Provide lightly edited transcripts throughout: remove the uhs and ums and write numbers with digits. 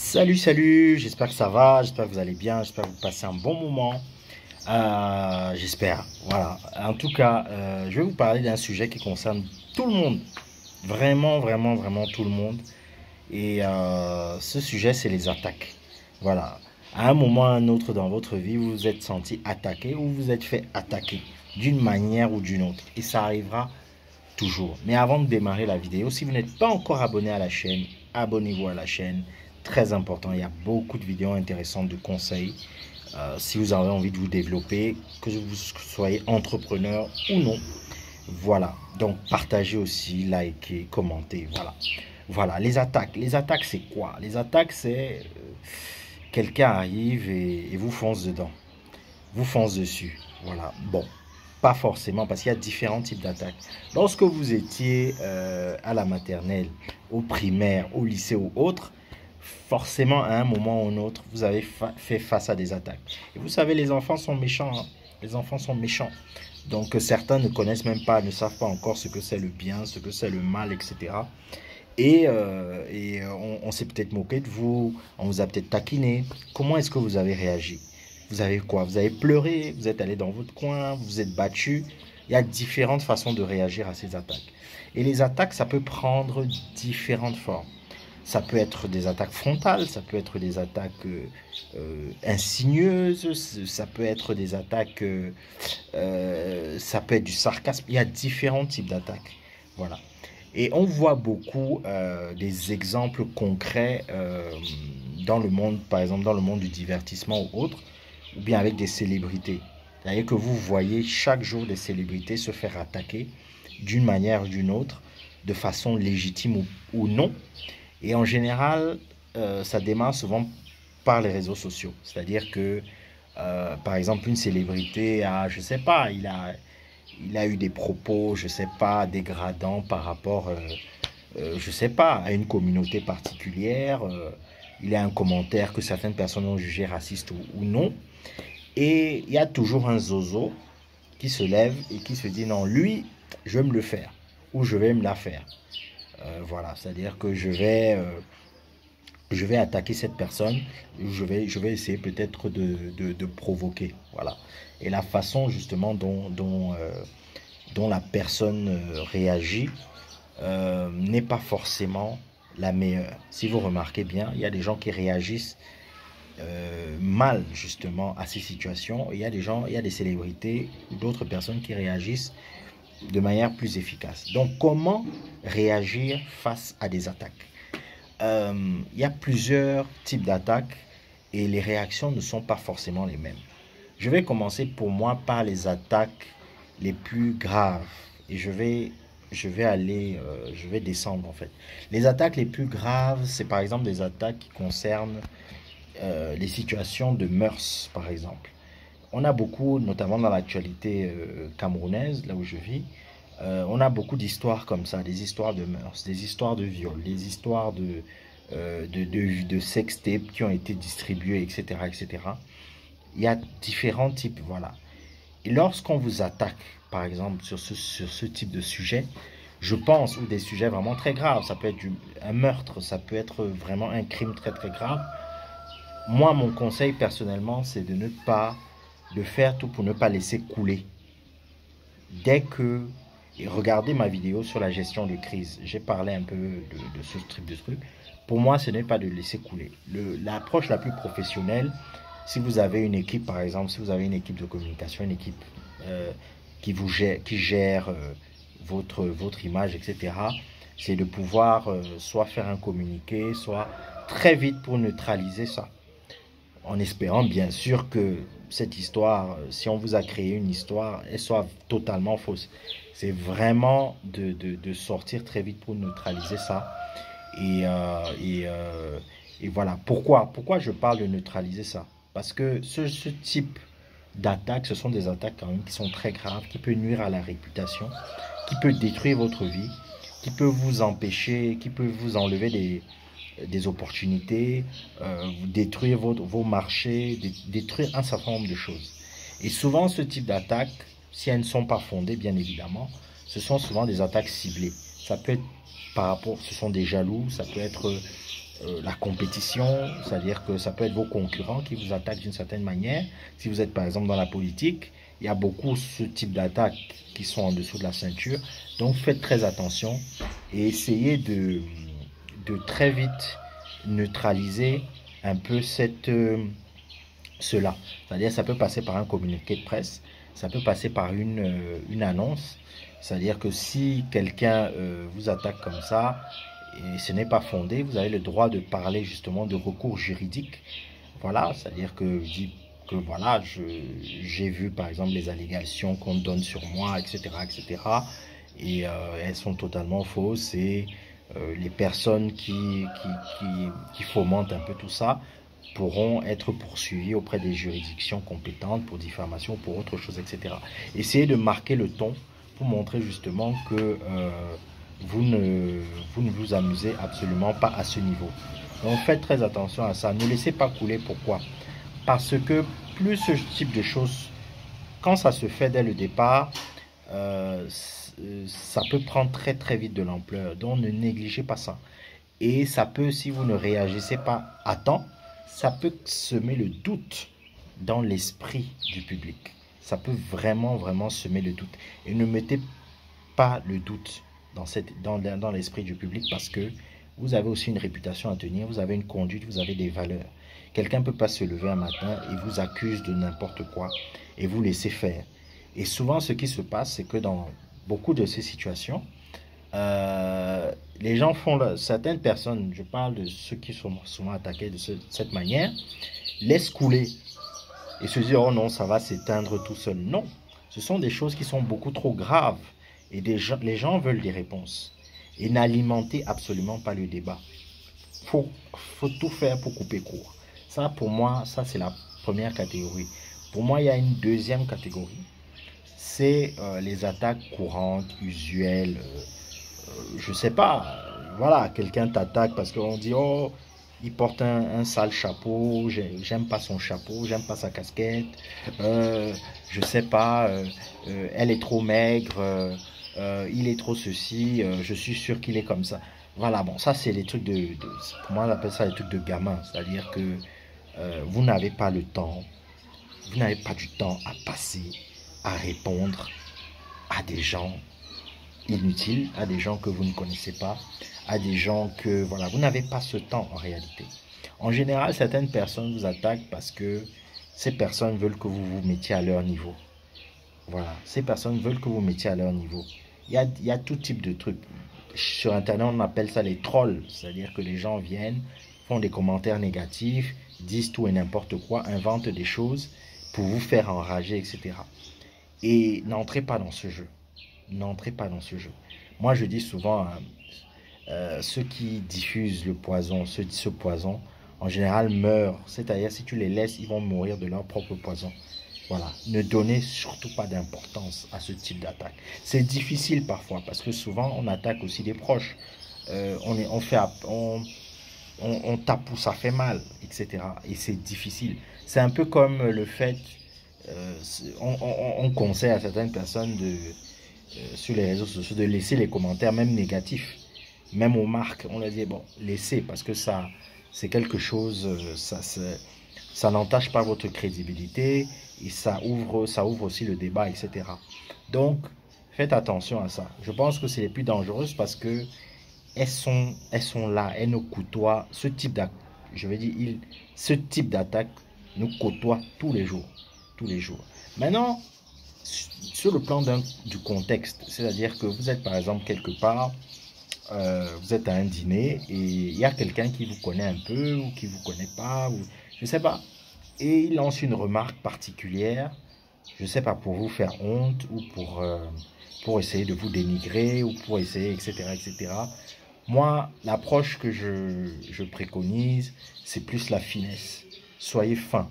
Salut, j'espère que ça va, j'espère que vous allez bien, j'espère que vous passez un bon moment. J'espère, voilà. En tout cas, je vais vous parler d'un sujet qui concerne tout le monde, vraiment tout le monde. Et ce sujet, c'est les attaques. Voilà. À un moment ou à un autre dans votre vie, vous vous êtes senti attaqué ou vous êtes fait attaquer d'une manière ou d'une autre. Et ça arrivera toujours. Mais avant de démarrer la vidéo, si vous n'êtes pas encore abonné à la chaîne, abonnez-vous à la chaîne. Très important, il y a beaucoup de vidéos intéressantes de conseils. Si vous avez envie de vous développer, que vous soyez entrepreneur ou non. Voilà, donc partagez aussi, likez, commentez, voilà. Voilà, les attaques. Les attaques, c'est quoi? Les attaques, c'est quelqu'un arrive et vous fonce dedans. Vous fonce dessus. Voilà, bon. Pas forcément, parce qu'il y a différents types d'attaques. Lorsque vous étiez à la maternelle, au primaire, au lycée ou autre, forcément, à un moment ou un autre, vous avez fait face à des attaques. Et vous savez, les enfants sont méchants. Hein. Les enfants sont méchants. Donc, certains ne connaissent même pas, ne savent pas encore ce que c'est le bien, ce que c'est le mal, etc. On s'est peut-être moqué de vous, on vous a peut-être taquiné. Comment est-ce que vous avez réagi? Vous avez quoi? Vous avez pleuré, vous êtes allé dans votre coin, vous vous êtes battu. Il y a différentes façons de réagir à ces attaques. Et les attaques, ça peut prendre différentes formes. Ça peut être des attaques frontales, ça peut être des attaques insidieuses, ça peut être des attaques, ça peut être du sarcasme. Il y a différents types d'attaques. Voilà. Et on voit beaucoup des exemples concrets dans le monde, par exemple dans le monde du divertissement ou autre, ou bien avec des célébrités. C'est-à-dire que vous voyez chaque jour des célébrités se faire attaquer d'une manière ou d'une autre, de façon légitime ou non. Et en général, ça démarre souvent par les réseaux sociaux. C'est-à-dire que, par exemple, une célébrité a, je sais pas, il a eu des propos, je sais pas, dégradants par rapport, je sais pas, à une communauté particulière. Il y a un commentaire que certaines personnes ont jugé raciste ou non. Et il y a toujours un zozo qui se lève et qui se dit non, lui, je vais me le faire ou je vais me la faire. Voilà, c'est-à-dire que je vais attaquer cette personne, je vais essayer peut-être de provoquer. Voilà. Et la façon justement dont la personne réagit n'est pas forcément la meilleure. Si vous remarquez bien, il y a des gens qui réagissent mal justement à ces situations. Il y a des gens, il y a des célébrités ou d'autres personnes qui réagissent de manière plus efficace. Donc, comment réagir face à des attaques? Il y a plusieurs types d'attaques et les réactions ne sont pas forcément les mêmes. Je vais commencer pour moi par les attaques les plus graves et je vais descendre en fait. Les attaques les plus graves, c'est par exemple des attaques qui concernent les situations de mœurs, par exemple. On a beaucoup, notamment dans l'actualité camerounaise, là où je vis, on a beaucoup d'histoires comme ça, des histoires de mœurs, des histoires de viol, des histoires de sextapes qui ont été distribuées, etc., etc. Il y a différents types, voilà. Et lorsqu'on vous attaque, par exemple, sur ce type de sujet, je pense, ou des sujets vraiment très graves, ça peut être un meurtre, ça peut être vraiment un crime très grave. Moi, mon conseil personnellement, c'est de faire tout pour ne pas laisser couler. Dès que, et regardez ma vidéo sur la gestion de crise, j'ai parlé un peu de ce type de truc. Pour moi, ce n'est pas de laisser couler. L'approche la plus professionnelle, si vous avez une équipe, par exemple, si vous avez une équipe de communication, une équipe qui gère votre image, etc., c'est de pouvoir soit faire un communiqué, soit très vite pour neutraliser ça. En espérant bien sûr que cette histoire, si on vous a créé une histoire, elle soit totalement fausse. C'est vraiment de sortir très vite pour neutraliser ça. Et voilà. Pourquoi je parle de neutraliser ça? Parce que ce type d'attaques, ce sont des attaques quand même qui sont très graves, qui peuvent nuire à la réputation, qui peuvent détruire votre vie, qui peuvent vous empêcher, qui peuvent vous enlever des opportunités, détruire vos marchés, détruire un certain nombre de choses. Et souvent, ce type d'attaques, si elles ne sont pas fondées, bien évidemment, ce sont souvent des attaques ciblées. Ça peut être par rapport, ce sont des jaloux, ça peut être la compétition, c'est-à-dire que ça peut être vos concurrents qui vous attaquent d'une certaine manière. Si vous êtes par exemple dans la politique, il y a beaucoup ce type d'attaques qui sont en dessous de la ceinture. Donc faites très attention et essayez de très vite neutraliser un peu cela. C'est-à-dire ça peut passer par un communiqué de presse, ça peut passer par une annonce. C'est-à-dire que si quelqu'un vous attaque comme ça, et ce n'est pas fondé, vous avez le droit de parler justement de recours juridique. Voilà, c'est-à-dire que je dis que voilà, j'ai vu par exemple les allégations qu'on donne sur moi, etc., etc. Et cetera. Et elles sont totalement fausses et les personnes qui fomentent un peu tout ça pourront être poursuivies auprès des juridictions compétentes pour diffamation, pour autre chose, etc. Essayez de marquer le ton pour montrer justement que vous ne vous amusez absolument pas à ce niveau. Donc faites très attention à ça. Ne laissez pas couler. Pourquoi? Parce que plus ce type de choses, quand ça se fait dès le départ, ça peut prendre très très vite de l'ampleur. Donc ne négligez pas ça. Et ça peut, si vous ne réagissez pas à temps, ça peut semer le doute dans l'esprit du public. Ça peut vraiment, vraiment semer le doute. Et ne mettez pas le doute dans l'esprit du public parce que vous avez aussi une réputation à tenir, vous avez une conduite, vous avez des valeurs. Quelqu'un ne peut pas se lever un matin et vous accuse de n'importe quoi et vous laisser faire. Et souvent, ce qui se passe, c'est que dans beaucoup de ces situations, les gens certaines personnes, je parle de ceux qui sont souvent attaqués de cette manière, laissent couler et se disent, oh non, ça va s'éteindre tout seul. Non, ce sont des choses qui sont beaucoup trop graves et les gens veulent des réponses. Et n'alimentez absolument pas le débat. Faut tout faire pour couper court. Ça, pour moi, ça c'est la première catégorie. Pour moi, il y a une deuxième catégorie. C'est les attaques courantes, usuelles. Je sais pas. Voilà, quelqu'un t'attaque parce qu'on dit, oh, il porte un sale chapeau, j'aime pas son chapeau, j'aime pas sa casquette, je sais pas, elle est trop maigre, il est trop ceci, je suis sûr qu'il est comme ça. Voilà, bon, ça c'est les trucs pour moi on appelle ça les trucs de gamin, c'est-à-dire que vous n'avez pas le temps, vous n'avez pas du temps à passer, à répondre à des gens inutiles, à des gens que vous ne connaissez pas, à des gens que, voilà, vous n'avez pas ce temps en réalité. En général, certaines personnes vous attaquent parce que ces personnes veulent que vous vous mettiez à leur niveau. Voilà, ces personnes veulent que vous mettiez à leur niveau. Il y a tout type de trucs. Sur Internet, on appelle ça les trolls, c'est-à-dire que les gens viennent, font des commentaires négatifs, disent tout et n'importe quoi, inventent des choses pour vous faire enrager, etc. Et n'entrez pas dans ce jeu. N'entrez pas dans ce jeu. Moi, je dis souvent, ceux qui diffusent le poison, ce poison, en général meurent. C'est-à-dire, si tu les laisses, ils vont mourir de leur propre poison. Voilà. Ne donnez surtout pas d'importance à ce type d'attaque. C'est difficile parfois parce que souvent, on attaque aussi des proches. On tape où ça fait mal, etc. Et c'est difficile. C'est un peu comme le fait, on conseille à certaines personnes sur les réseaux sociaux de laisser les commentaires, même négatifs, même aux marques. On leur dit, bon, laissez, parce que ça, c'est quelque chose, ça n'entache pas votre crédibilité et ça ouvre aussi le débat, etc. Donc, faites attention à ça. Je pense que c'est les plus dangereuses parce que elles sont là, elles nous côtoient. Ce type d'attaque, je veux dire, ce type d'attaque nous côtoie tous les jours. Tous les jours. Maintenant, sur le plan du contexte, c'est-à-dire que vous êtes par exemple quelque part, vous êtes à un dîner et il y a quelqu'un qui vous connaît un peu ou qui vous connaît pas, ou je sais pas, et il lance une remarque particulière, je sais pas, pour vous faire honte ou pour essayer de vous dénigrer ou pour essayer, etc., etc. Moi, l'approche que je préconise, c'est plus la finesse. Soyez fin,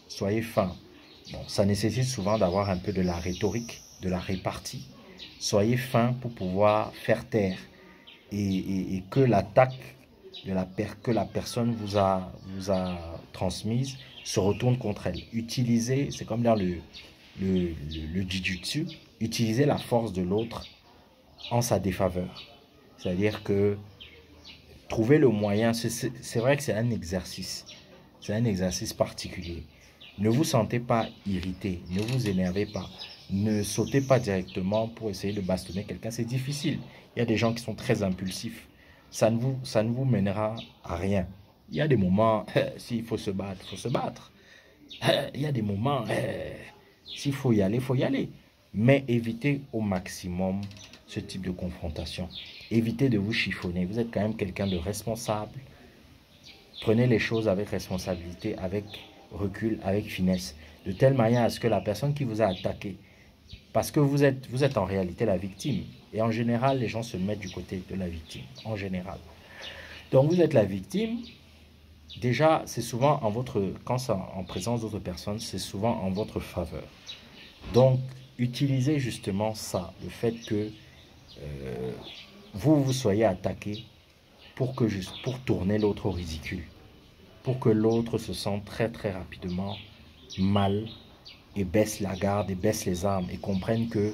soyez fin. Bon, ça nécessite souvent d'avoir un peu de la rhétorique, de la répartie. Soyez fin pour pouvoir faire taire et que l'attaque que la personne vous a transmise se retourne contre elle. Utilisez, c'est comme dans le jujutsu, utilisez la force de l'autre en sa défaveur. C'est-à-dire que Trouver le moyen, c'est vrai que c'est un exercice. C'est un exercice particulier. Ne vous sentez pas irrité, ne vous énervez pas. Ne sautez pas directement pour essayer de bastonner quelqu'un. C'est difficile. Il y a des gens qui sont très impulsifs. Ça ne vous mènera à rien. Il y a des moments, s'il faut se battre, il faut se battre. Il y a des moments, s'il faut y aller, il faut y aller. Mais évitez au maximum ce type de confrontation. Évitez de vous chiffonner. Vous êtes quand même quelqu'un de responsable. Prenez les choses avec responsabilité, avec recul, avec finesse. De telle manière à ce que la personne qui vous a attaqué, parce que vous êtes en réalité la victime. Et en général, les gens se mettent du côté de la victime. En général. Donc vous êtes la victime. Déjà, c'est souvent quand c'est en présence d'autres personnes, c'est souvent en votre faveur. Donc, utilisez justement ça, le fait que vous soyez attaqué pour tourner l'autre au ridicule, pour que l'autre se sente très très rapidement mal et baisse la garde et baisse les armes et comprenne que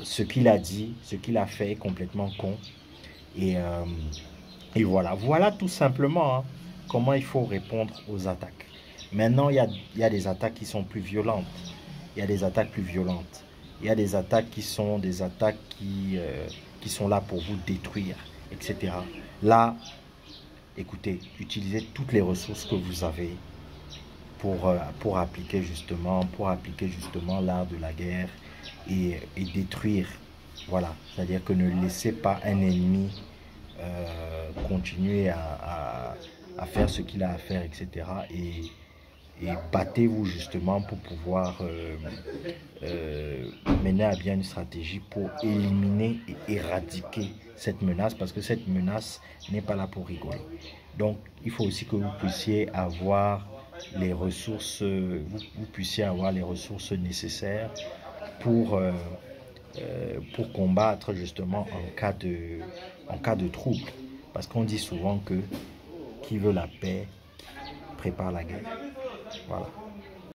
ce qu'il a dit, ce qu'il a fait est complètement con. Et, euh, et voilà, voilà tout simplement comment il faut répondre aux attaques. Maintenant, il y a des attaques qui sont plus violentes. Il y a des attaques plus violentes. Il y a des attaques qui sont des attaques qui sont là pour vous détruire, etc. Là, écoutez, utilisez toutes les ressources que vous avez pour appliquer justement l'art de la guerre et détruire. Voilà, c'est-à-dire que ne laissez pas un ennemi continuer à faire ce qu'il a à faire, etc. Et battez-vous justement pour pouvoir mener à bien une stratégie pour éliminer et éradiquer cette menace, parce que cette menace n'est pas là pour rigoler. Donc, il faut aussi que vous puissiez avoir les ressources, vous puissiez avoir les ressources nécessaires pour combattre justement en cas de trouble. Parce qu'on dit souvent que qui veut la paix prépare la guerre. Voilà.